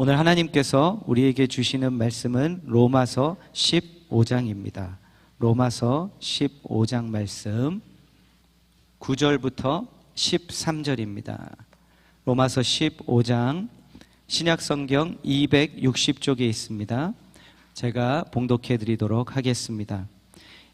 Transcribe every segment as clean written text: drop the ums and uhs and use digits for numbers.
오늘 하나님께서 우리에게 주시는 말씀은 로마서 15장입니다. 로마서 15장 말씀 9절부터 13절입니다. 로마서 15장 신약성경 260쪽에 있습니다. 제가 봉독해 드리도록 하겠습니다.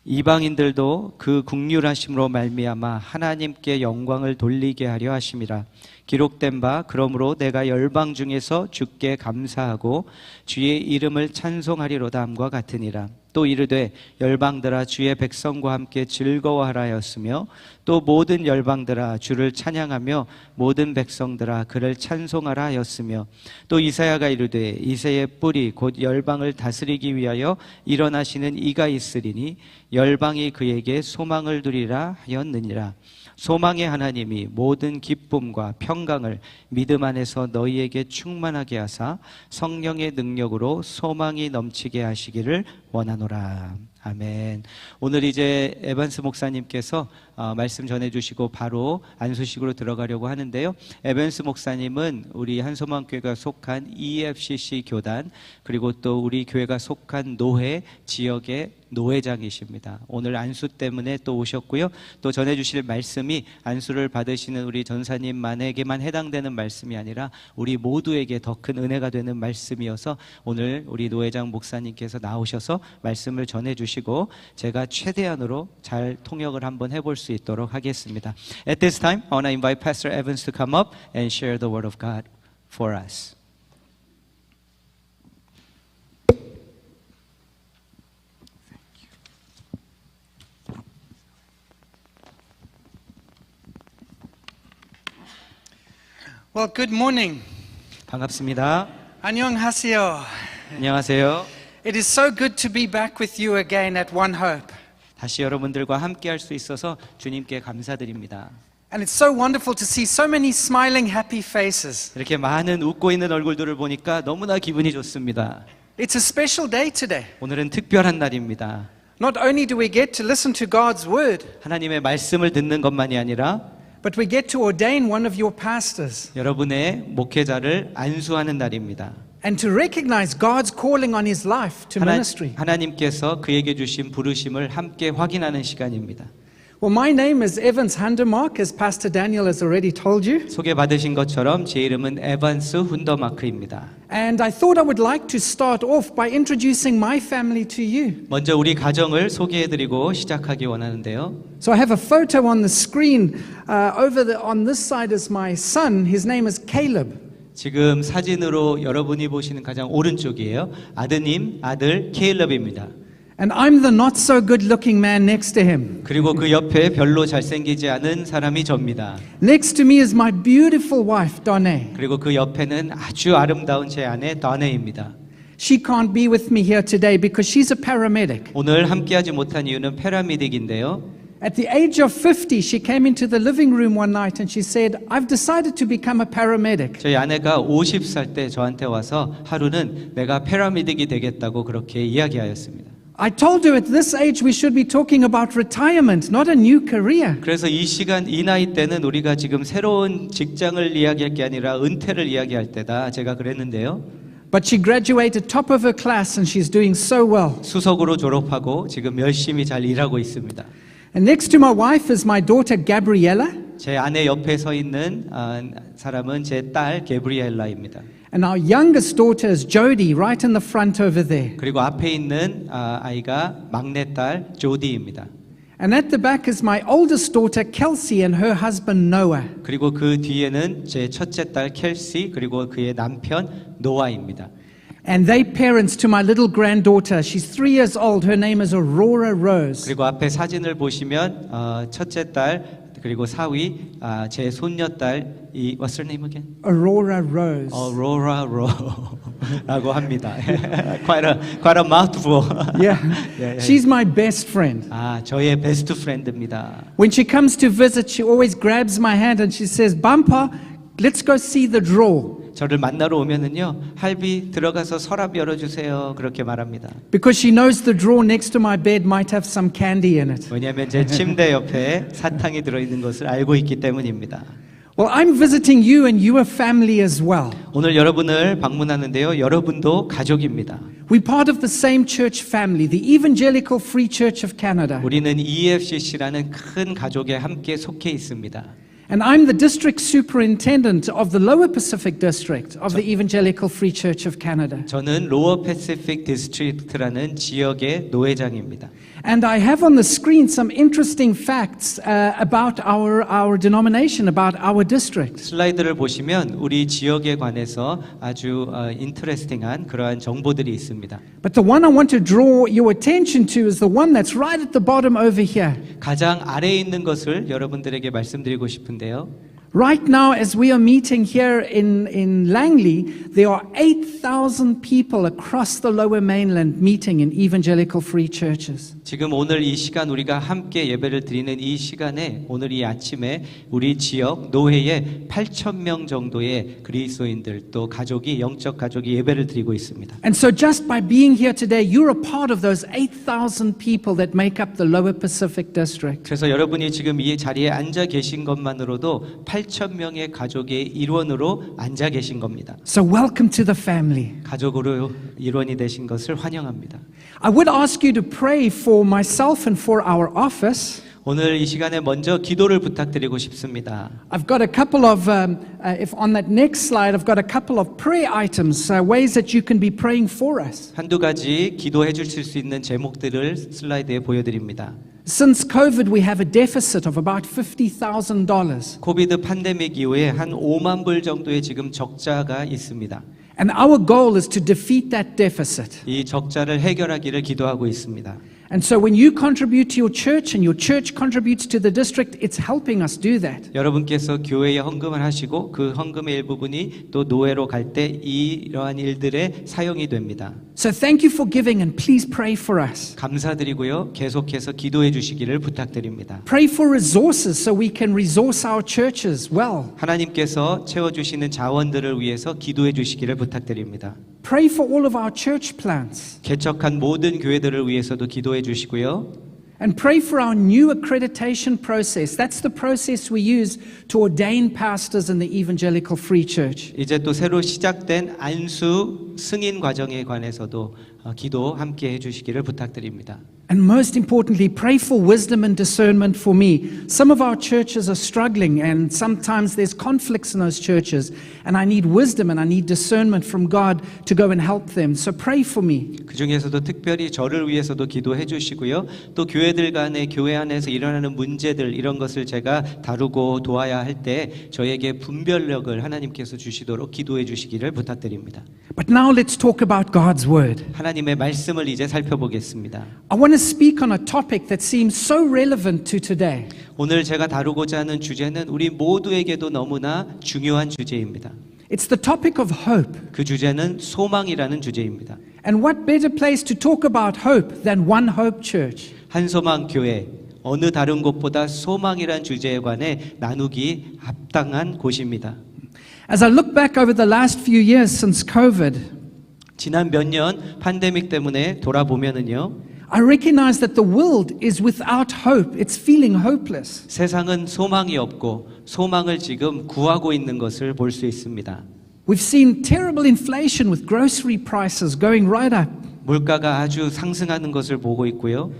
이방인들도 그 긍휼하심으로 말미암아 하나님께 영광을 돌리게 하려 하심이라. 기록된 바 그러므로 내가 열방 중에서 주께 감사하고 주의 이름을 찬송하리로다 함과 같으니라. 또 이르되 열방들아 주의 백성과 함께 즐거워하라 하였으며 또 모든 열방들아 주를 찬양하며 모든 백성들아 그를 찬송하라 하였으며 또 이사야가 이르되 이새의 뿌리 곧 열방을 다스리기 위하여 일어나시는 이가 있으리니 열방이 그에게 소망을 두리라 하였느니라. 소망의 하나님이 모든 기쁨과 평강을 믿음 안에서 너희에게 충만하게 하사 성령의 능력으로 소망이 넘치게 하시기를 원하노라. 아멘. 오늘 이제 에반스 목사님께서 말씀 전해주시고 바로 안수식으로 들어가려고 하는데요. 에반스 목사님은 우리 한소망교회가 속한 EFCC 교단 그리고 또 우리 교회가 속한 노회 지역의 노회장이십니다. 오늘 안수 때문에 또 오셨고요. 또 전해주실 말씀이 안수를 받으시는 우리 전사님만에게만 해당되는 말씀이 아니라 우리 모두에게 더 큰 은혜가 되는 말씀이어서 오늘 우리 노회장 목사님께서 나오셔서 말씀을 전해주시고 제가 최대한으로 잘 통역을 한번 해볼 수 있도록 하겠습니다. At this time, I want to invite Pastor Evans to come up and share the word of God for us. Well, good morning. 반갑습니다. 안녕하세요. 안녕하세요. It is so good to be back with you again at One Hope. 다시 여러분들과 함께 할 수 있어서 주님께 감사드립니다. And it's so wonderful to see so many smiling, happy faces. 이렇게 많은 웃고 있는 얼굴들을 보니까 너무나 기분이 좋습니다. It's a special day today. 오늘은 특별한 날입니다. Not only do we get to listen to God's word, 하나님의 말씀을 듣는 것만이 아니라 but we get to ordain one of your pastors 여러분의 목회자를 안수하는 날입니다. and to recognize God's calling on his life to ministry. 하나님께서 그에게 주신 부르심을 함께 확인하는 시간입니다. Well, my name is Evans Hundermark, as Pastor Daniel has already told you. 소개받으신 것처럼 제 이름은 에반스 훈더마크입니다. And I thought I would like to start off by introducing my family to you. 먼저 우리 가정을 소개해드리고 시작하기 원하는데요. So I have a photo on the screen. On this side is my son. His name is Caleb. 지금 사진으로 여러분이 보시는 가장 오른쪽이에요. 아들 케일럽입니다. And I'm the not so good looking man next to him. 그리고 그 옆에 별로 잘생기지 않은 사람이 접니다. Next to me is my beautiful wife, Donna. 그리고 그 옆에는 아주 아름다운 제 아내 다네입니다. She can't be with me here today because she's a paramedic. 오늘 함께하지 못한 이유는 패라메딕인데요. At the age of 50, she came into the living room one night and she said, I've decided to become a paramedic. 저희 아내가 50살 때 저한테 와서 하루는 내가 패라메딕이 되겠다고 그렇게 이야기하였습니다. I told her at this age we should be talking about retirement, not a new career. 그래서 이 시간, 이 나이 때는 우리가 지금 새로운 직장을 이야기할 게 아니라 은퇴를 이야기할 때다. 제가 그랬는데요. But she graduated top of her class and she's doing so well. 수석으로 졸업하고 지금 열심히 잘 일하고 있습니다. And next to my wife is my daughter Gabriella. 제 아내 옆에 서 있는 사람은 제 딸 게브리엘라입니다. And our youngest daughter is Jody, right in the front over there. 그리고 앞에 있는 아이가 막내딸 조디입니다. And at the back is my oldest daughter Kelsey and her husband Noah. 그리고 그 뒤에는 제 첫째 딸 켈시 그리고 그의 남편 노아입니다. And they parents to my little granddaughter. She's 3 years old. Her name is Aurora Rose. 그리고 앞에 사진을 보시면 첫째 딸 그리고 사위 제 손녀딸 What's her name again? Aurora Rose. Aurora Rose라고 합니다. quite a mouthful. Yeah. She's my best friend. 저의 베스트 프렌드입니다. When she comes to visit, she always grabs my hand and she says, Bumper, let's go see the drawer. 저를 만나러 오면은요, 할비 들어가서 서랍 열어주세요. 그렇게 말합니다. Because she knows the drawer next to my bed might have some candy in it. 왜냐하면 제 침대 옆에 사탕이 들어있는 것을 알고 있기 때문입니다. Well, I'm visiting you and you are family as well. 오늘 여러분을 방문하는데요. 여러분도 가족입니다. We're part of the same church family, the Evangelical Free Church of Canada. 우리는 EFCC라는 큰 가족에 함께 속해 있습니다. And I'm the district superintendent of the Lower Pacific District of the Evangelical Free Church of Canada. 저는 로어 패시픽 디스트릭트라는 지역의 노회장입니다. And I have on the screen some interesting facts about our denomination, about our district. 슬라이드를 보시면 우리 지역에 관해서 아주 인터레스팅한 그러한 정보들이 있습니다. But the one I want to draw your attention to is the one that's right at the bottom over here. 가장 아래에 있는 것을 여러분들에게 말씀드리고 싶은데요. Right now, as we are meeting here in Langley, there are 8,000 people across the lower mainland meeting in evangelical free churches. 지금 오늘 이 시간 우리가 함께 예배를 드리는 이 시간에 오늘 이 아침에 우리 지역 노회에 8,000명 정도의 그리스도인들 또 가족이 영적 가족이 예배를 드리고 있습니다. And so just by being here today, you're a part of those 8,000 people that make up the Lower Pacific District. 그래서 여러분이 지금 이 자리에 앉아 계신 것만으로도 8,000명의 가족의 일원으로 앉아 계신 겁니다. So welcome to the family. 가족으로 일원이 되신 것을 환영합니다. I would ask you to pray for myself and for our office. 오늘 이 시간에 먼저 기도를 부탁드리고 싶습니다. I've got a couple of, if on that next slide, I've got a couple of prayer items, ways that you can be praying for us. 한두 가지 기도해 주실 수 있는 제목들을 슬라이드에 보여드립니다. Since COVID, we have a deficit of about $50,000. 코비드 팬데믹 이후에 한 5만 불 정도의 지금 적자가 있습니다. And our goal is to defeat that deficit. 이 적자를 해결하기를 기도하고 있습니다. And so when you contribute to your church and your church contributes to the district, it's helping us do that. 여러분께서 교회에 헌금을 하시고 그 헌금의 일부분이 또 노회로 갈 때 이러한 일들에 사용이 됩니다. So thank you for giving and please pray for us. 감사드리고요. 계속해서 기도해 주시기를 부탁드립니다. Pray for resources so we can resource our churches well. 하나님께서 채워주시는 자원들을 위해서 기도해 주시기를 부탁드립니다. Pray for all of our church plants. 개척한 모든 교회들을 위해서도 기도해 주시고요. And pray for our new accreditation process. That's the process we use to ordain pastors in the Evangelical Free Church. 이제 또 새로 시작된 안수 승인 과정에 관해서도 기도 함께 해주시기를 부탁드립니다. And most importantly, pray for wisdom and discernment for me. Some of our churches are struggling and sometimes there's conflicts in those churches and I need wisdom and I need discernment from God to go and help them. So pray for me. 그 중에서도 특별히 저를 위해서도 기도해 주시고요. 또 교회들 간에 교회 안에서 일어나는 문제들 이런 것을 제가 다루고 도와야 할 때 저에게 분별력을 하나님께서 주시도록 기도해 주시기를 부탁드립니다. But now let's talk about God's word. 하나님의 말씀을 이제 살펴보겠습니다. I want to speak on a topic that seems so relevant to today. 오늘 제가 다루고자 하는 주제는 우리 모두에게도 너무나 중요한 주제입니다. It's the topic of hope. 그 주제는 소망이라는 주제입니다. And what better place to talk about hope than One Hope Church? 한소망 교회, 어느 다른 곳보다 소망이란 주제에 관해 나누기 합당한 곳입니다. As I look back over the last few years since COVID, 지난 몇 년 팬데믹 때문에 돌아보면은요, I recognize that the world is without hope. It's feeling hopeless. 세상은 소망이 없고 소망을 지금 구하고 있는 것을 볼 수 있습니다. We've seen terrible inflation with grocery prices going right up. 물가가 아주 상승하는 것을 보고 있고요.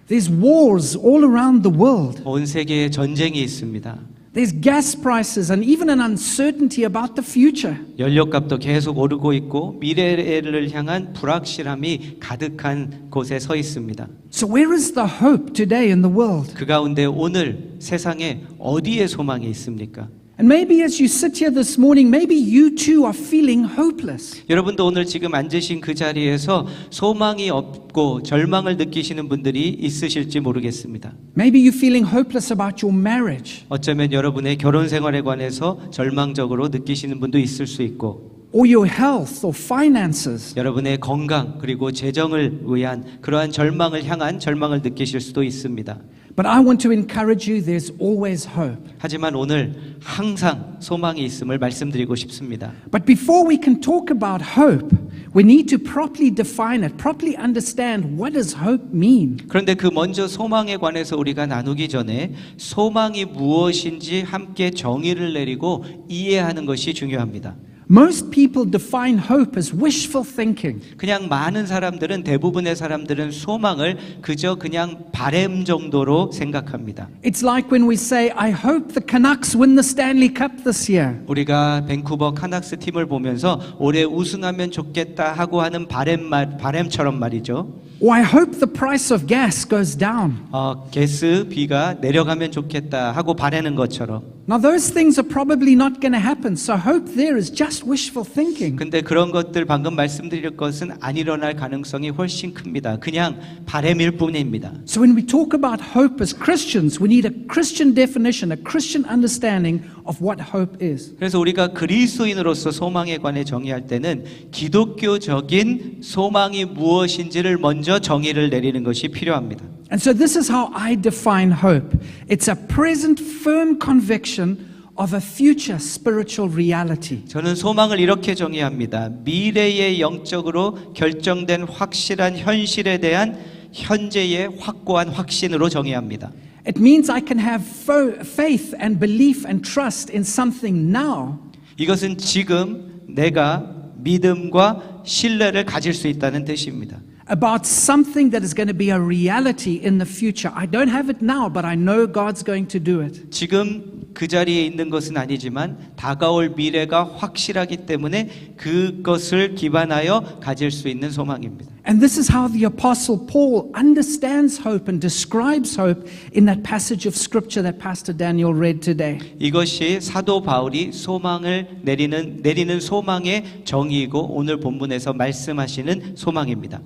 There's wars all around the world. 온 세계에 전쟁이 있습니다. There's gas prices and even an uncertainty about the future. 연료값도 계속 오르고 있고 미래를 향한 불확실함이 가득한 곳에 서 있습니다. So where is the hope today in the world? 그 가운데 오늘 세상에 어디에 소망이 있습니까? And maybe as you sit here this morning, maybe you too are feeling hopeless. 여러분도 오늘 지금 앉으신 그 자리에서 소망이 없고 절망을 느끼시는 분들이 있으실지 모르겠습니다. Maybe you're feeling hopeless about your marriage. 어쩌면 여러분의 결혼 생활에 관해서 절망적으로 느끼시는 분도 있을 수 있고 Or your health or finances. 여러분의 건강 그리고 재정을 위한 그러한 절망을 향한 절망을 느끼실 수도 있습니다. But I want to encourage you, there's always hope. 하지만 오늘 항상 소망이 있음을 말씀드리고 싶습니다. But before we can talk about hope, we need to properly define it, properly understand what does hope mean. 그런데 그 먼저 소망에 관해서 우리가 나누기 전에 소망이 무엇인지 함께 정의를 내리고 이해하는 것이 중요합니다. Most people define hope as wishful thinking. 그냥 많은 사람들은 대부분의 사람들은 소망을 그저 그냥 바램 정도로 생각합니다. It's like when we say, I hope the Canucks win the Stanley Cup this year. 우리가 밴쿠버 카낙스 팀을 보면서 올해 우승하면 좋겠다 하고 하는 바램처럼 말이죠. Or I hope the price of gas goes down. 가스비가 내려가면 좋겠다 하고 바라는 것처럼. Now those things are probably not going to happen. So hope there is just wishful thinking. 근데 그런 것들 방금 말씀드릴 것은 안 일어날 가능성이 훨씬 큽니다. 그냥 바램일 뿐입니다. So when we talk about hope as Christians, we need a Christian definition, a Christian understanding of what hope is. 그래서 우리가 그리스도인으로서 소망에 관해 정의할 때는 기독교적인 소망이 무엇인지를 먼저 정의를 내리는 것이 필요합니다. And so this is how I define hope. It's a present firm conviction of a future spiritual reality. 저는 소망을 이렇게 정의합니다. 미래의 영적으로 결정된 확실한 현실에 대한 현재의 확고한 확신으로 정의합니다. It means I can have faith and belief and trust in something now. 이것은 지금 내가 믿음과 신뢰를 가질 수 있다는 뜻입니다. About something that is going to be a reality in the future. I don't have it now, but I know God's going to do it. 지금 그 자리에 있는 것은 아니지만 다가올 미래가 확실하기 때문에 그것을 기반하여 가질 수 있는 소망입니다. And this is how the Apostle Paul understands hope and describes hope in that passage of Scripture that Pastor Daniel read today. 이것이 사도 바울이 소망을 내리는 소망의 정의이고 오늘 본문에서 말씀하시는 소망입니다.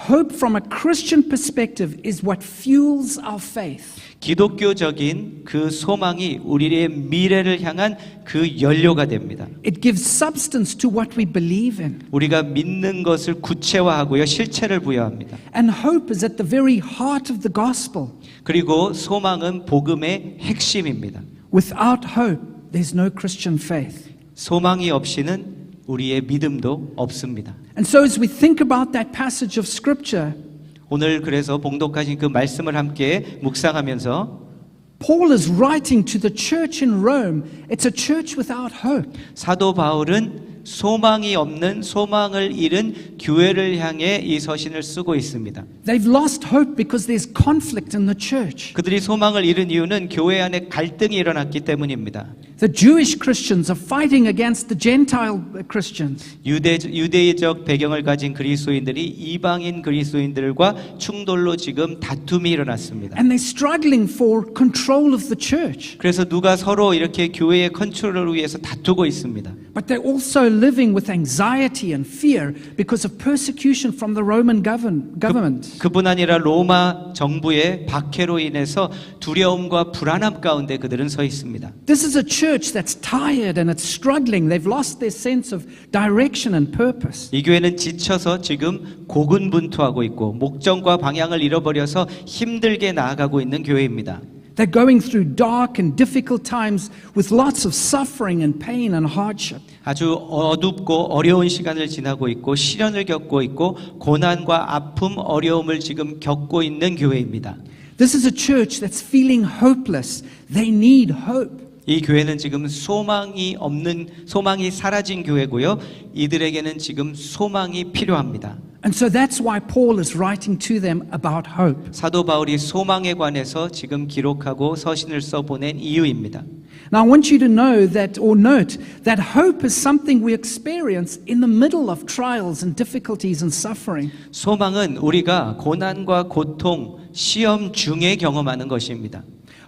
Hope from a Christian perspective is what fuels our faith. 기독교적인 그 소망이 우리의 미래를 향한 그 연료가 됩니다. It gives substance to what we believe in. 우리가 믿는 것을 구체화하고요, 실체를 부여합니다. And hope is at the very heart of the gospel. 그리고 소망은 복음의 핵심입니다. Without hope, there's no Christian faith. 소망이 없이는 우리의 믿음도 없습니다. And so as we think about that passage of Scripture, 오늘 그래서 봉독하신 그 말씀을 함께 묵상하면서 Paul is writing to the church in Rome. It's a church without hope. 사도 바울은 소망이 없는 소망을 잃은 교회를 향해 이 서신을 쓰고 있습니다. They've lost hope because there's conflict in the church. 그들이 소망을 잃은 이유는 교회 안에 갈등이 일어났기 때문입니다. The Jewish Christians are fighting against the Gentile Christians. 유대적 배경을 가진 그리스도인들이 이방인 그리스도인들과 충돌로 지금 다툼이 일어났습니다. And they're struggling for control of the church. 그래서 누가 서로 이렇게 교회의 컨트롤을 위해서 다투고 있습니다. But they're also living with anxiety and fear because of persecution from the Roman government. 그뿐 아니라 로마 정부의 박해로 인해서 두려움과 불안함 가운데 그들은 서 있습니다. This is a church that's tired and it's struggling. They've lost their sense of direction and purpose. 이 교회는 지쳐서 지금 고군분투하고 있고 목적과 방향을 잃어버려서 힘들게 나아가고 있는 교회입니다. They're going through dark and difficult times with lots of suffering and pain and hardship. 아주 어둡고 어려운 시간을 지나고 있고 시련을 겪고 있고 고난과 아픔, 어려움을 지금 겪고 있는 교회입니다. This is a church that's feeling hopeless. They need hope. 이 교회는 지금 소망이 사라진 교회고요. 이들에게는 지금 소망이 필요합니다. And so that's why Paul is writing to them about hope. 사도 바울이 소망에 관해서 지금 기록하고 서신을 써보낸 이유입니다. Now I want you to know that or note that hope is something we experience in the middle of trials and difficulties and suffering. 소망은 우리가 고난과 고통, 시험 중에 경험하는 것입니다.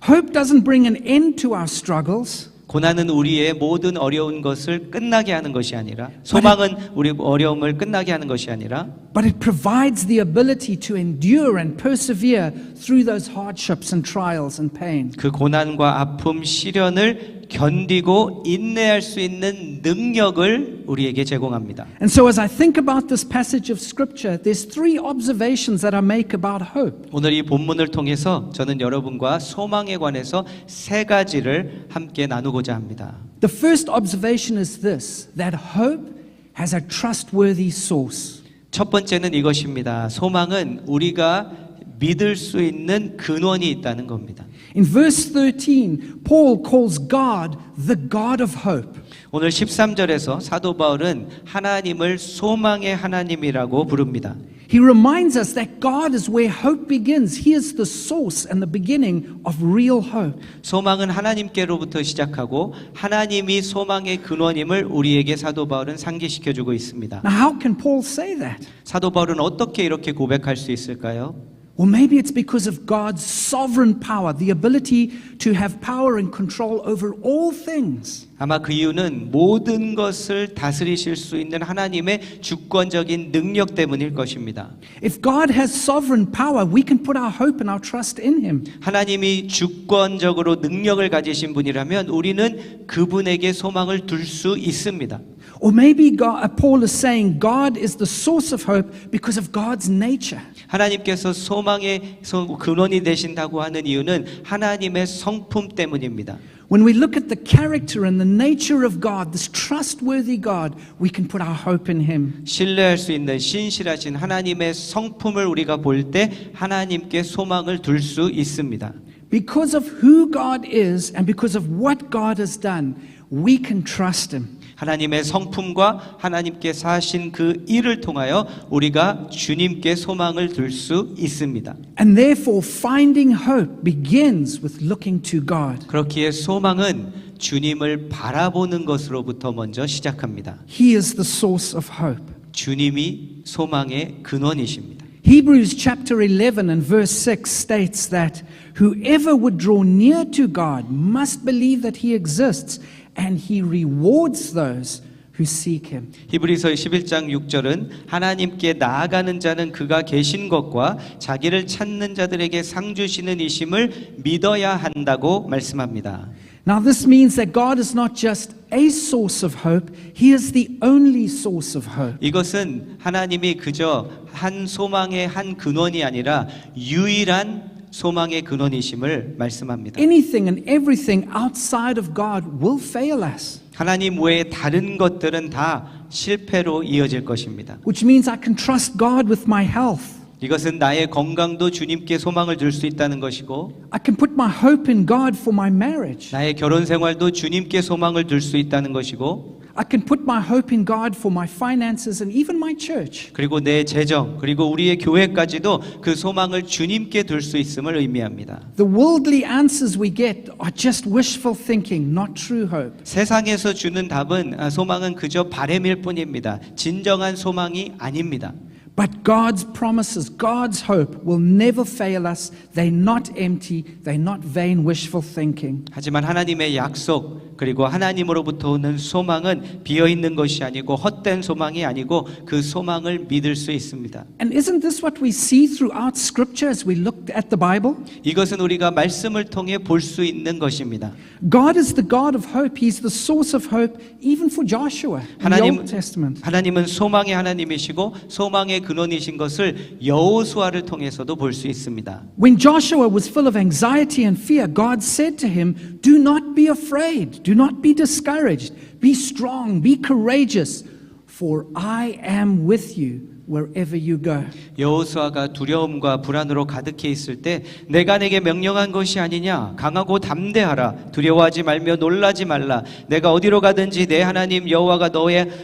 Hope doesn't bring an end to our struggles. 고난은 우리의 모든 어려운 것을 끝나게 하는 것이 아니라 소망은 우리 어려움을 끝나게 하는 것이 아니라 But it provides the ability to endure and persevere through those hardships and trials and pain. 그 고난과 아픔, 시련을 견디고 인내할 수 있는 능력을 우리에게 제공합니다. And so as I think about this passage of scripture, there's three observations that I make about hope. 오늘 이 본문을 통해서 저는 여러분과 소망에 관해서 세 가지를 함께 나누고자 합니다. The first observation is this, that hope has a trustworthy source. 첫 번째는 이것입니다. 소망은 우리가 믿을 수 있는 근원이 있다는 겁니다. In verse 13, Paul calls God the God of hope. 오늘 13절에서 사도 바울은 하나님을 소망의 하나님이라고 부릅니다. He reminds us that God is where hope begins. He is the source and the beginning of real hope. 소망은 하나님께로부터 시작하고 하나님이 소망의 근원임을 우리에게 사도 바울은 상기시켜 주고 있습니다. Now, how can Paul say that? 사도 바울은 어떻게 이렇게 고백할 수 있을까요? Or maybe it's because of God's sovereign power, the ability to have power and control over all things. 아마 그 이유는 모든 것을 다스리실 수 있는 하나님의 주권적인 능력 때문일 것입니다. If God has sovereign power, we can put our hope and our trust in Him. 하나님이 주권적으로 능력을 가지신 분이라면 우리는 그분에게 소망을 둘 수 있습니다. Or maybe Paul is saying God is the source of hope because of God's nature. 하나님께서 소망의 근원이 되신다고 하는 이유는 하나님의 성품 때문입니다. When we look at the character and the nature of God, this trustworthy God, we can put our hope in Him. 신뢰할 수 있는 신실하신 하나님의 성품을 우리가 볼 때 하나님께 소망을 둘 수 있습니다. Because of who God is and because of what God has done, we can trust Him. 하나님의 성품과 하나님께 사신 그 일을 통하여 우리가 주님께 소망을 둘 수 있습니다. And therefore, finding hope begins with looking to God. 그렇기에 소망은 주님을 바라보는 것으로부터 먼저 시작합니다. He is the source of hope. 주님이 소망의 근원이십니다. Hebrews chapter 11 and verse 6 states that whoever would draw near to God must believe that He exists and He rewards those who seek Him. 히브리서 11장 6절은 하나님께 나아가는 자는 그가 계신 것과 자기를 찾는 자들에게 상 주시는 이심을 믿어야 한다고 말씀합니다. Now this means that God is not just a source of hope, He is the only source of hope. 이것은 하나님이 그저 한 소망의 한 근원이 아니라 유일한 소망의 근원이심을 말씀합니다. Anything and everything outside of God will fail us. 하나님 외에 다른 것들은 다 실패로 이어질 것입니다. Which means I can trust God with my health. 이것은 나의 건강도 주님께 소망을 둘 수 있다는 것이고 I can put my hope in God for my marriage. 나의 결혼 생활도 주님께 소망을 둘 수 있다는 것이고 I can put my hope in God for my finances and even my church. 그리고 내 재정 그리고 우리의 교회까지도 그 소망을 주님께 둘 수 있음을 의미합니다. The worldly answers we get are just wishful thinking, not true hope. 세상에서 주는 답은 소망은 그저 바램일 뿐입니다. 진정한 소망이 아닙니다. But God's promises, God's hope will never fail us. They're not empty, they're not vain wishful thinking. 하지만 하나님의 약속 그리고 하나님으로부터 오는 소망은 비어있는 것이 아니고 헛된 소망이 아니고 그 소망을 믿을 수 있습니다. And isn't this what we see throughout Scripture as we look at the Bible? 이것은 우리가 말씀을 통해 볼 수 있는 것입니다. God is the God of hope. He's the source of hope even for Joshua in the Old Testament. 하나님은 소망의 하나님이시고 소망의 근원이신 것을 여호수아를 통해서도 볼 수 있습니다. When Joshua was full of anxiety and fear, God said to him, "Do not be afraid. Do not be discouraged. Be strong. Be courageous. For I am with you wherever you go." 여호수아가 두려움과 불안으로 가득해 있을 때 내가 내게 명령한 것이 아니냐 강하고 담대하라 두려워하지 말며 놀라지 말라 내가 어디로 가든지 내 하나님 여호와가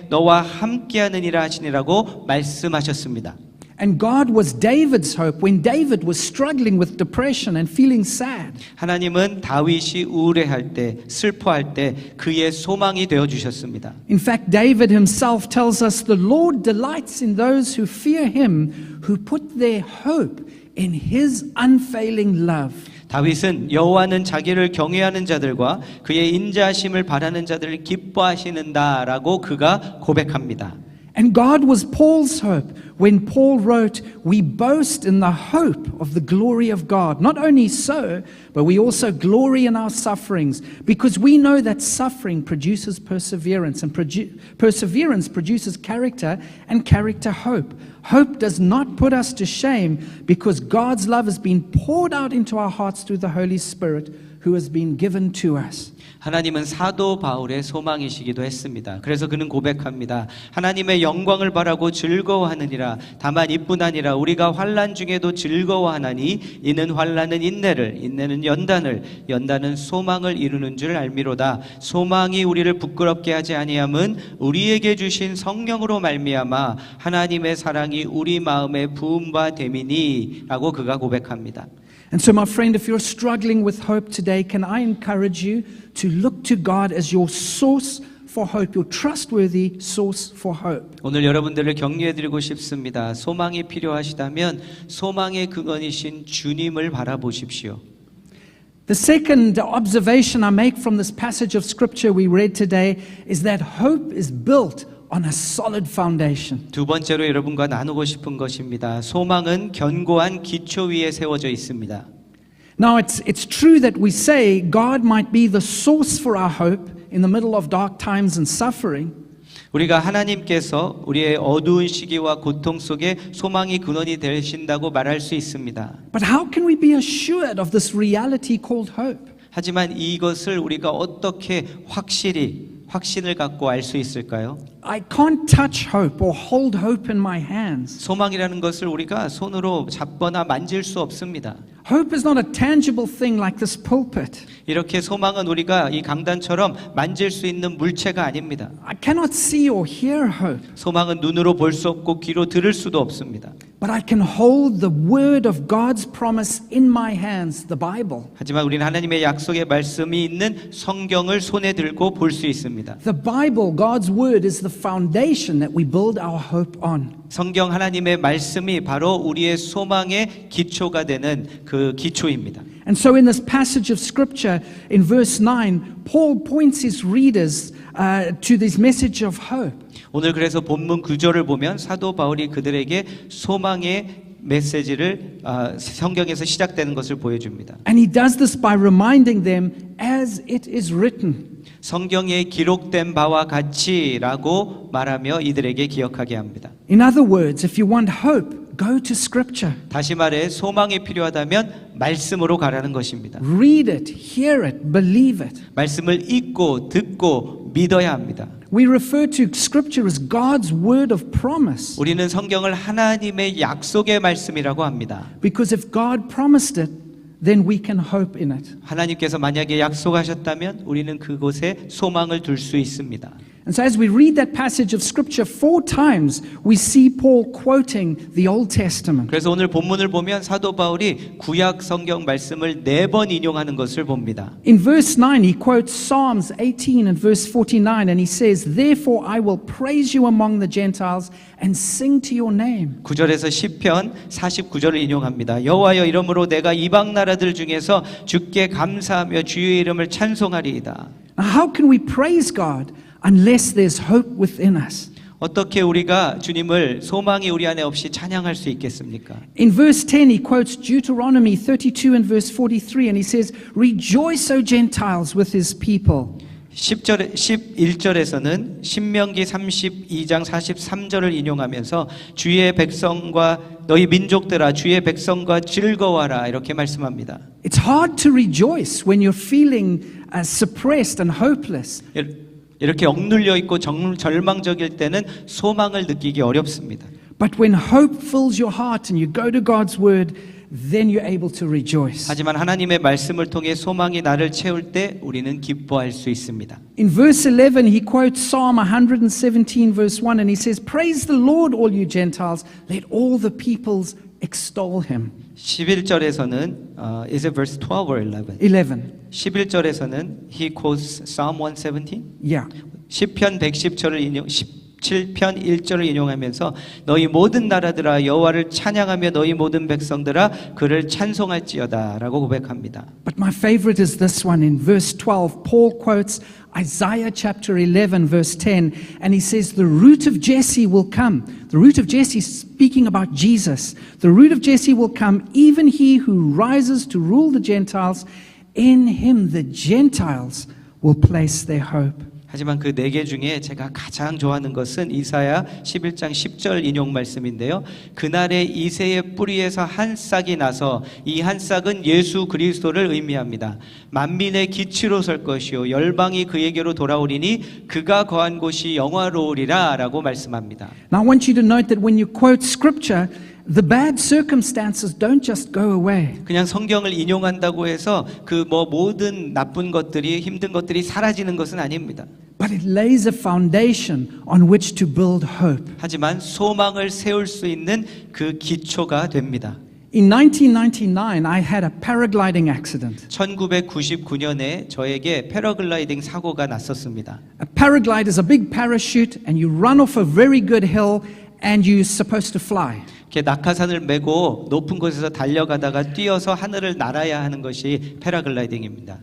너와 함께하느니라 하시니라고 말씀하셨습니다. And God was David's hope when David was struggling with depression and feeling sad. 하나님은 다윗이 우울해할 때 슬퍼할 때 그의 소망이 되어 주셨습니다. In fact, David himself tells us the Lord delights in those who fear him, who put their hope in his unfailing love. 다윗은 여호와는 자기를 경외하는 자들과 그의 인자하심을 바라는 자들을 기뻐하시는다라고 그가 고백합니다. And God was Paul's hope when Paul wrote, "We boast in the hope of the glory of God." Not only so, but we also glory in our sufferings because we know that suffering produces perseverance and perseverance produces character and character hope. Hope does not put us to shame because God's love has been poured out into our hearts through the Holy Spirit who has been given to us. 하나님은 사도 바울의 소망이시기도 했습니다. 그래서 그는 고백합니다. 하나님의 영광을 바라고 즐거워하느니라. 다만 이뿐 아니라 우리가 환난 중에도 즐거워하나니 이는 환난은 인내를, 인내는 연단을, 연단은 소망을 이루는 줄 알미로다. 소망이 우리를 부끄럽게 하지 아니함은 우리에게 주신 성령으로 말미암아 하나님의 사랑이 우리 마음에 부음바 됨이니라고 그가 고백합니다. And so, my friend, if you're struggling with hope today, can I encourage you to look to God as your source for hope, your trustworthy source for hope? 오늘 여러분들을 격려해드리고 싶습니다. 소망이 필요하시다면 소망의 근원이신 주님을 바라보십시오. The second observation I make from this passage of scripture we read today is that hope is built on a solid foundation. 두 번째로 여러분과 나누고 싶은 것입니다. 소망은 견고한 기초 위에 세워져 있습니다. Now, it's true that we say God might be the source for our hope in the middle of dark times and suffering. 우리가 하나님께서 우리의 어두운 시기와 고통 속에 소망이 근원이 되신다고 말할 수 있습니다. But how can we be assured of this reality called hope? 하지만 이것을 우리가 어떻게 확신을 갖고 알 수 있을까요? I can't touch hope or hold hope in my hands. 소망이라는 것을 우리가 손으로 잡거나 만질 수 없습니다. Hope is not a tangible thing like this pulpit. 이렇게 소망은 우리가 이 강단처럼 만질 수 있는 물체가 아닙니다. I cannot see or hear hope, 소망은 눈으로 볼 수 없고 귀로 들을 수도 없습니다. but I can hold the word of God's promise in my hands, the Bible. 하지만 우리는 하나님의 약속의 말씀이 있는 성경을 손에 들고 볼 수 있습니다. The Bible, God's word, is the foundation that we build our hope on. 성경 하나님의 말씀이 바로 우리의 소망의 기초가 되는 그 기초입니다. And so in this passage of scripture, in verse 9, Paul points his readers to this message of hope. 오늘 그래서 본문 9절을 보면 사도 바울이 그들에게 소망의 메시지를 성경에서 시작되는 것을 보여줍니다. And he does this by reminding them, as it is written. 성경에 기록된 바와 같이라고 말하며 이들에게 기억하게 합니다. In other words, if you want hope, go to scripture. 다시 말해 소망이 필요하다면 말씀으로 가라는 것입니다. Read it, hear it, believe it. 말씀을 읽고 듣고 믿어야 합니다. We refer to scripture as God's word of promise. 우리는 성경을 하나님의 약속의 말씀이라고 합니다. Because if God promised it, then we can hope in it. 하나님께서 만약에 약속하셨다면 우리는 그곳에 소망을 둘 수 있습니다. And so as we read that passage of scripture 4 times, we see Paul quoting the Old Testament. 그래서 오늘 본문을 보면 사도 바울이 구약 성경 말씀을 4번 인용하는 것을 봅니다. In verse 9, he quotes Psalms 18 and verse 49, and he says, "Therefore I will praise you among the Gentiles and sing to your name." 9절에서 시편 49절을 인용합니다. 여호와여 이러므로 내가 이방 나라들 중에서 주께 감사하며 주의 이름을 찬송하리이다. Now, how can we praise God unless there's hope within us? 어떻게 우리가 주님을 소망이 우리 안에 없이 찬양할 수 있겠습니까? In verse 10, he quotes Deuteronomy 32 and verse 43, and he says, "Rejoice, O Gentiles, with his people." 11절에서는 신명기 32장 43절을 인용하면서 주의 백성과 너희 민족들아 주의 백성과 즐거워하라 이렇게 말씀합니다. It's hard to rejoice when you're feeling suppressed and hopeless. 이렇게 억눌려 있고 절망적일 때는 소망을 느끼기 어렵습니다. But when hope fills your heart and you go to God's word, then you're able to rejoice. 하지만 하나님의 말씀을 통해 소망이 나를 채울 때 우리는 기뻐할 수 있습니다. In verse 11, he quotes Psalm 117 verse 1, and he says, "Praise the Lord, all you Gentiles, let all the peoples extol him." 11절에서는 is it verse 12 or 11? 11. 11절에서는 he quotes Psalm 117. Yeah. 시편 110절을 인용 17편 1절을 인용하면서 너희 모든 나라들아 여호와를 찬양하며 너희 모든 백성들아 그를 찬송할지어다라고 고백합니다. But my favorite is this one. In verse 12, Paul quotes Isaiah chapter 11 verse 10, and he says, "The root of Jesse will come." The root of Jesse, speaking about Jesus. "The root of Jesse will come, even he who rises to rule the Gentiles. In him the Gentiles will place their hope." 하지만 그 4개 중에 제가 가장 좋아하는 것은 이사야 11장 10절 인용 말씀인데요. 그날에 이새의 뿌리에서 한 싹이 나서 이 한 싹은 예수 그리스도를 의미합니다. 만민의 기치로 설 것이요 열방이 그에게로 돌아오리니 그가 거한 곳이 영화로우리라 라고 말씀합니다. Now I want you to note that when you quote scripture, the bad circumstances don't just go away. 그냥 성경을 인용한다고 해서 그 모든 나쁜 것들이 힘든 것들이 사라지는 것은 아닙니다. But it lays a foundation on which to build hope. 하지만 소망을 세울 수 있는 그 기초가 됩니다. In 1999, I had a paragliding accident. 1999년에 저에게 패러글라이딩 사고가 났었습니다. A paraglide is a big parachute and you run off a very good hill and you're supposed to fly. 이렇게 낙하산을 메고 높은 곳에서 달려가다가 뛰어서 하늘을 날아야 하는 것이 패러글라이딩입니다.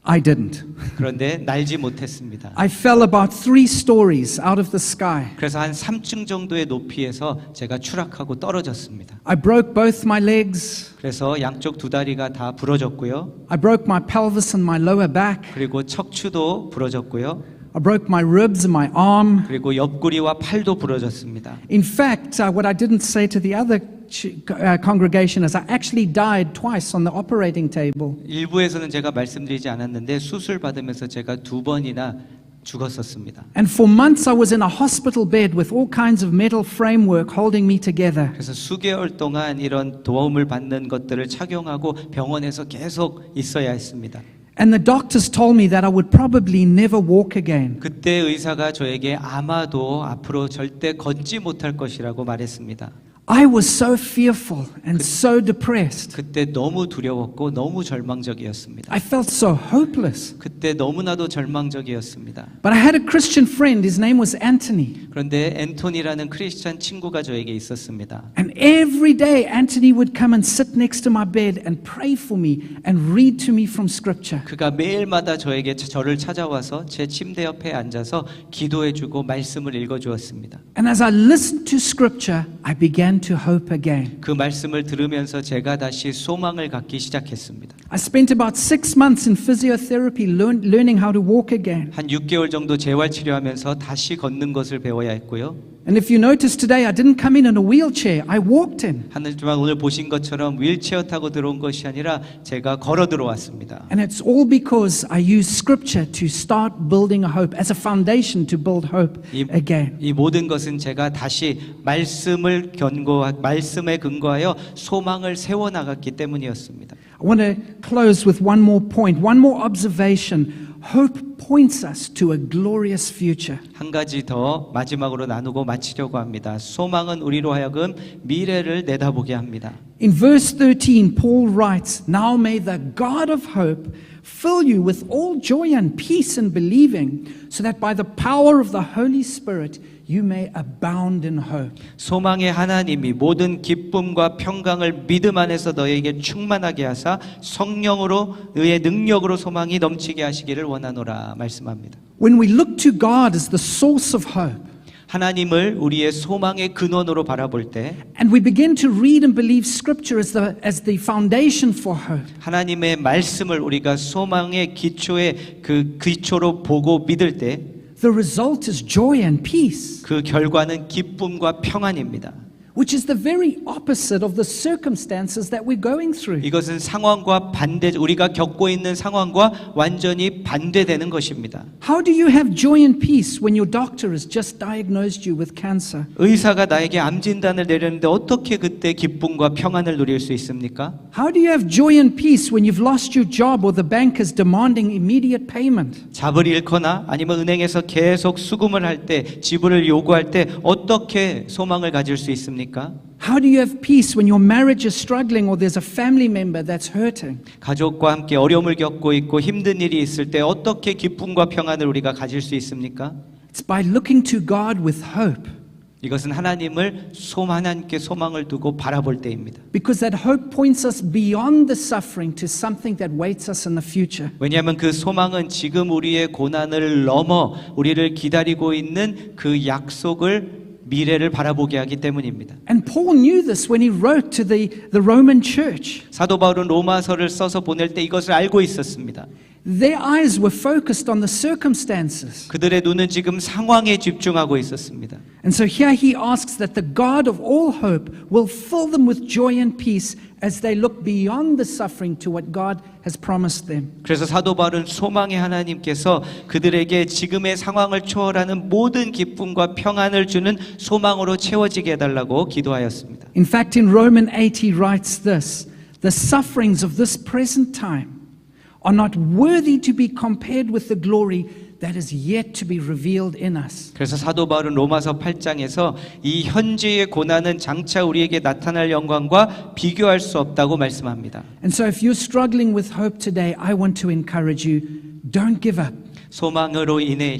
I didn't. 그런데 날지 못했습니다. I fell about 3 stories out of the sky. 그래서 한 3층 정도의 높이에서 제가 추락하고 떨어졌습니다. I broke both my legs. 그래서 양쪽 두 다리가 다 부러졌고요. I broke my pelvis and my lower back. 그리고 척추도 부러졌고요. I broke my ribs and my arm. 그리고 옆구리와 팔도 부러졌습니다. In fact, what I didn't say to the other congregation is I actually died twice on the operating table. 일부에서는 제가 말씀드리지 않았는데 수술 받으면서 제가 2번이나 죽었었습니다. And for months I was in a hospital bed with all kinds of metal framework holding me together. 그래서 수개월 동안 이런 도움을 받는 것들을 착용하고 병원에서 계속 있어야 했습니다. And the doctors told me that I would probably never walk again. 그때 의사가 저에게 아마도 앞으로 절대 걷지 못할 것이라고 말했습니다. I was so fearful and so depressed. 그때 너무 두려웠고 너무 절망적이었습니다. I felt so hopeless. 그때 너무나도 절망적이었습니다. But I had a Christian friend. His name was Anthony. 그런데 앤토니라는 크리스찬 친구가 저에게 있었습니다. And every day Anthony would come and sit next to my bed and pray for me and read to me from scripture. 그가 매일마다 저를 찾아와서 제 침대 옆에 앉아서 기도해주고 말씀을 읽어주었습니다. And as I listened to scripture, I began to hope again. 그 말씀을 들으면서 제가 다시 소망을 갖기 시작했습니다. I spent about 6 months in physiotherapy learning how to walk again. 한 6개월 정도 재활 치료하면서 다시 걷는 것을 배워야 했고요. And if you notice today, I didn't come in a wheelchair. I walked in. 하지만 오늘 보신 것처럼 윌체어 타고 들어온 것이 아니라 제가 걸어 들어왔습니다. And it's all because I use scripture to start building a hope as a foundation to build hope again. 이 모든 것은 제가 다시 말씀에 근거하여 소망을 세워 나갔기 때문이었습니다. I want to close with one more point, one more observation. Hope points us to a glorious future. 한 가지 더 마지막으로 나누고 마치려고 합니다. 소망은 우리로 하여금 미래를 내다보게 합니다. In verse 13, Paul writes, Now may the God of hope fill you with all joy and peace in believing, so that by the power of the Holy Spirit you may abound in hope. 소망의 하나님이 모든 기쁨과 평강을 믿음 안에서 너에게 충만하게 하사 성령으로 의의 능력으로 소망이 넘치게 하시기를 원하노라 말씀합니다. When we look to God as the source of hope, 하나님을 우리의 소망의 근원으로 바라볼 때 and we begin to read and believe Scripture as the foundation for hope, 하나님의 말씀을 우리가 소망의 기초의 그 기초로 보고 믿을 때 the result is joy and peace, 그 결과는 기쁨과 평안입니다. which is the very opposite of the circumstances that we're going through. 이것은 상황과 우리가 겪고 있는 상황과 완전히 반대되는 것입니다. How do you have joy and peace when your doctor has just diagnosed you with cancer? 의사가 나에게 암 진단을 내렸는데 어떻게 그때 기쁨과 평안을 누릴 수 있습니까? How do you have joy and peace when you've lost your job or the bank is demanding immediate payment? 잡을 잃거나 아니면 은행에서 계속 수금을 할 때, 지불을 요구할 때 어떻게 소망을 가질 수 있습니까? How do you have peace when your marriage is struggling or there's a family member that's hurting? 가족과 함께 어려움을 겪고 있고 힘든 일이 있을 때 어떻게 기쁨과 평안을 우리가 가질 수 있습니까? It's by looking to God with hope. 이것은 하나님께 소망을 두고 바라볼 때입니다. Because that hope points us beyond the suffering to something that waits us in the future. 왜냐하면 그 소망은 지금 우리의 고난을 넘어 우리를 기다리고 있는 그 약속을 미래를 바라보게 하기 때문입니다. And Paul knew this when he wrote to the Roman church. 사도 바울은 로마서를 써서 보낼 때 이것을 알고 있었습니다. Their eyes were focused on the circumstances. 그들의 눈은 지금 상황에 집중하고 있었습니다. And so here he asks that the God of all hope will fill them with joy and peace as they look beyond the suffering to what God has promised them. 그래서 사도 바울은 소망의 하나님께서 그들에게 지금의 상황을 초월하는 모든 기쁨과 평안을 주는 소망으로 채워지게 해달라고 기도하였습니다. In fact, in Romans 8 he writes this, the sufferings of this present time are not worthy to be compared with the glory that is yet to be revealed in us. 그래서 사도 바울은 로마서 8장에서 이 현재의 고난은 장차 우리에게 나타날 영광과 비교할 수 없다고 말씀합니다. And so if you're struggling with hope today, I want to encourage you, don't give up. 소망으로 인해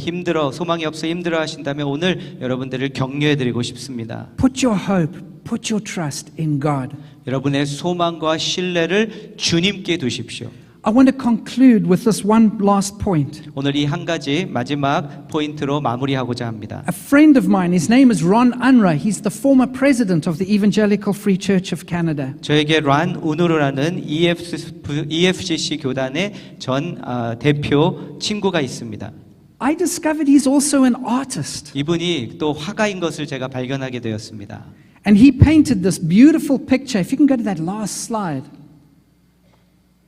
소망이 없어 힘들어 하신다면 오늘 여러분들을 격려해 드리고 싶습니다. Put your hope, put your trust in God. 여러분의 소망과 신뢰를 주님께 두십시오. I want to conclude with this one last point. 오늘 이 한 가지 마지막 포인트로 마무리하고자 합니다. A friend of mine, his name is Ron Unruh. He's the former president of the Evangelical Free Church of Canada. 저에게 란 우누르라는 EFCC 교단의 전 대표 친구가 있습니다. I discovered he's also an artist. 이분이 또 화가인 것을 제가 발견하게 되었습니다. And he painted this beautiful picture. If you can go to that last slide.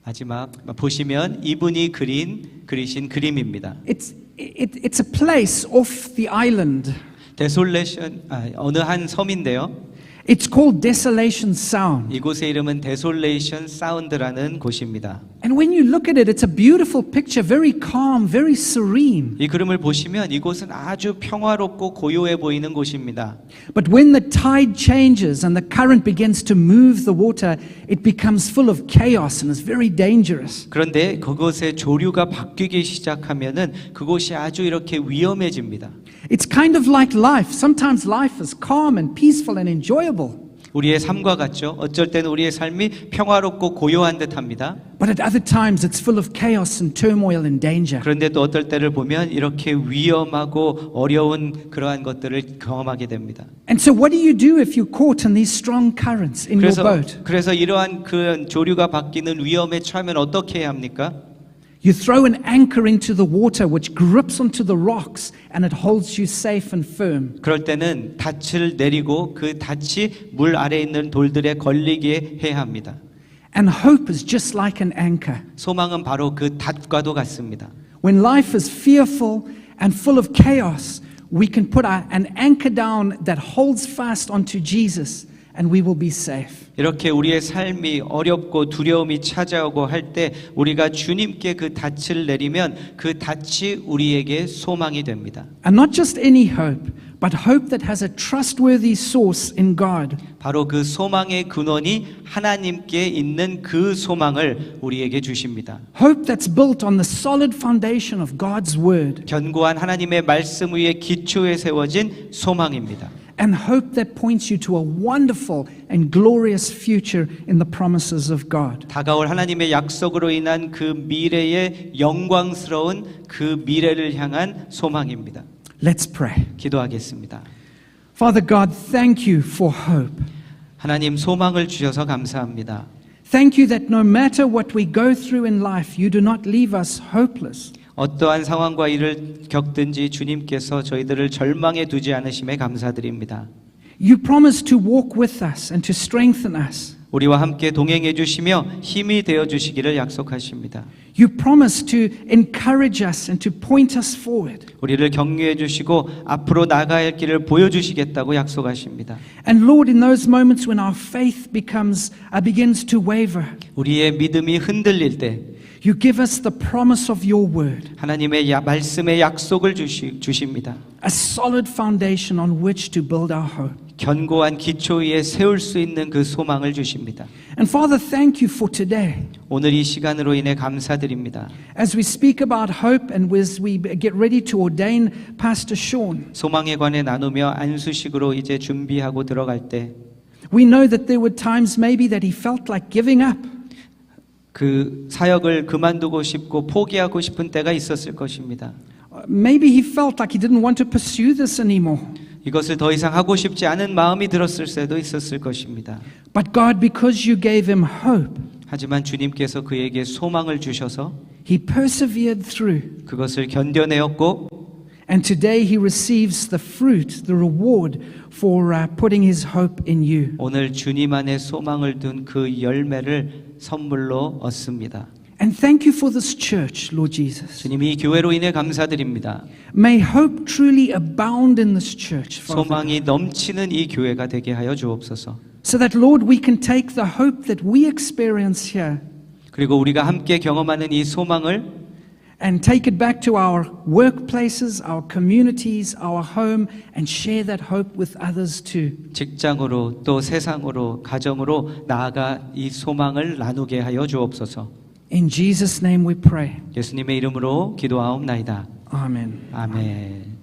마지막 보시면 이분이 그리신 그림입니다. It's a place off the island. 데솔레이션 어느 한 섬인데요. It's called Desolation Sound. 이곳의 이름은 데솔레이션 사운드라는 곳입니다. And when you look at it, it's a beautiful picture, very calm, very serene. 이 그림을 보시면 이곳은 아주 평화롭고 고요해 보이는 곳입니다. But when the tide changes and the current begins to move the water, it becomes full of chaos and is very dangerous. 그런데 그곳의 조류가 바뀌기 시작하면은 그곳이 아주 이렇게 위험해집니다. It's kind of like life. Sometimes life is calm and peaceful and enjoyable. 우리의 삶과 같죠. 어쩔 때는 우리의 삶이 평화롭고 고요한 듯합니다. But at other times it's full of chaos and turmoil and danger. 그런데 또 어떨 때를 보면 이렇게 위험하고 어려운 그러한 것들을 경험하게 됩니다. And so what do you do if you're caught in these strong currents in your boat? 그래서 이러한 그 조류가 바뀌는 위험에 처하면 어떻게 해야 합니까? You throw an anchor into the water which grips onto the rocks and it holds you safe and firm. 그럴 때는 닻을 내리고 그 닻이 물 아래에 있는 돌들에 걸리게 해야 합니다. And hope is just like an anchor. 소망은 바로 그 닷과도 같습니다. When life is fearful and full of chaos, we can put an anchor down that holds fast onto Jesus and we will be safe. 이렇게 우리의 삶이 어렵고 두려움이 찾아오고 할 때 우리가 주님께 그 닻을 내리면 그 닻이 우리에게 소망이 됩니다. And not just any hope, but hope that has a trustworthy source in God. 바로 그 소망의 근원이 하나님께 있는 그 소망을 우리에게 주십니다. Hope that's built on the solid foundation of God's word. 견고한 하나님의 말씀 위에 기초에 세워진 소망입니다. And hope that points you to a wonderful and glorious future in the promises of God. 다가올 하나님의 약속으로 인한 그 미래의 영광스러운 그 미래를 향한 소망입니다. Let's pray. 기도하겠습니다. Father God, thank you for hope. 하나님 소망을 주셔서 감사합니다. Thank you that no matter what we go through in life, you do not leave us hopeless. 어떠한 상황과 일을 겪든지 주님께서 저희들을 절망에 두지 않으심에 감사드립니다. You promise to walk with us and to strengthen us. 우리와 함께 동행해 주시며 힘이 되어 주시기를 약속하십니다. You promise to encourage us and to point us forward. 우리를 격려해 주시고 앞으로 나아가야 할 길을 보여주시겠다고 약속하십니다. And Lord, in those moments when our faith begins to waver, 우리의 믿음이 흔들릴 때 you give us the promise of your word, 하나님의 말씀의 약속을 주십니다. a solid foundation on which to build our hope. 견고한 기초 위에 세울 수 있는 그 소망을 주십니다. And Father, thank you for today. 오늘 이 시간으로 인해 감사드립니다. As we speak about hope and as we get ready to ordain Pastor Sean, 소망에 관해 나누며 안수식으로 이제 준비하고 들어갈 때 we know that there were times maybe that he felt like giving up. 그 사역을 그만두고 싶고 포기하고 싶은 때가 있었을 것입니다. Maybe he felt like he didn't want to pursue this anymore. 이것을 더 이상 하고 싶지 않은 마음이 들었을 때도 있었을 것입니다. But God, because you gave him hope, 하지만 주님께서 그에게 소망을 주셔서 He persevered through. 그것을 견뎌내었고 And today he receives the fruit, the reward for putting his hope in you. 오늘 주님 안에 소망을 둔 그 열매를 선물로 얻습니다. And thank you for this church, Lord Jesus. 주님 이 교회로 인해 감사드립니다. May hope truly abound in this church, Father. 소망이 넘치는 이 교회가 되게 하여 주옵소서. So that, Lord, we can take the hope that we experience here 그리고 우리가 함께 경험하는 이 소망을 and take it back to our workplaces, our communities, our home, and share that hope with others too. 직장으로 또 세상으로 가정으로 나아가 이 소망을 나누게 하여 주옵소서. In Jesus' name we pray. 예수님의 이름으로 기도하옵나이다. Amen. 아멘.